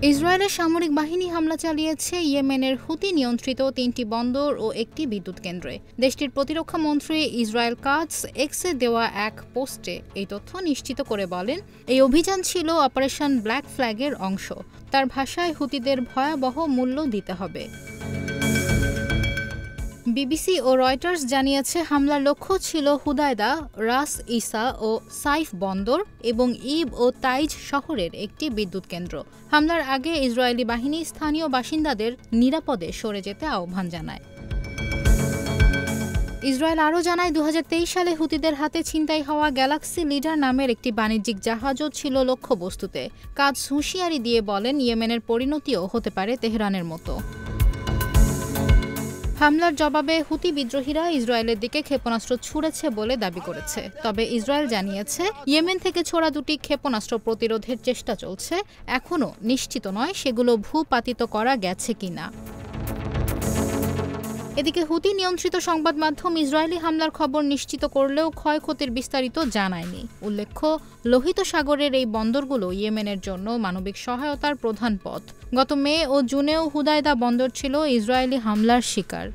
ইসরায়েলের সামরিক বাহিনী হামলা চালিয়েছে ইয়েমেনের হুতি নিয়ন্ত্রিত ৩টি বন্দর ও একটি বিদ্যুৎ কেন্দ্রে। দেশটির প্রতিরক্ষা মন্ত্রী ইসরায়েল কাটস এক্সে দেওয়া এক পোস্টে এই তথ্য নিশ্চিত করে বলেন, এই অভিযান ছিল অপারেশন ব্ল্যাক ফ্ল্যাগের অংশ। তার ভাষায়, হুতিদের ভয়াবহ মূল্য দিতে হবে। বিবিসি ও রয়টার্স জানিয়েছে, হামলার লক্ষ্য ছিল হুদায়দা, রাস ইসা ও সাইফ বন্দর এবং ইব ও তাইজ শহরের একটি বিদ্যুৎ কেন্দ্র। হামলার আগে ইসরায়েলি বাহিনী স্থানীয় বাসিন্দাদের নিরাপদে সরে যেতে আহ্বান জানায়। ইসরায়েল আরও জানায়, ২০২৩ সালে হুতিদের হাতে ছিনতাই হওয়া গ্যালাক্সি লিডার নামের একটি বাণিজ্যিক জাহাজও ছিল লক্ষ্যবস্তুতে। কাজ হুঁশিয়ারি দিয়ে বলেন, ইয়েমেনের পরিণতিও হতে পারে তেহরানের মতো। হামলার জবাবে হুতি বিদ্রোহীরা ইসরায়েলের দিকে ক্ষেপণাস্ত্র ছুড়েছে বলে দাবি করেছে। তবে ইসরায়েল জানিয়েছে, ইয়েমেন থেকে ছোড়া দুটি ক্ষেপণাস্ত্র প্রতিরোধের চেষ্টা চলছে। এখনও নিশ্চিত নয় সেগুলো ভূপাতিত করা গেছে কিনা। এদিকে হুতি নিয়ন্ত্রিত সংবাদ মাধ্যম ইসরায়েলি হামলার খবর নিশ্চিত করলেও ক্ষয়ক্ষতির বিস্তারিত জানায়নি। উল্লেখ্য, লোহিত সাগরের এই বন্দরগুলো ইয়েমেনের জন্য মানবিক সহায়তার প্রধান পথ। গত মে ও জুনেও হুদায়দা বন্দর ছিল ইসরায়েলি হামলার শিকার।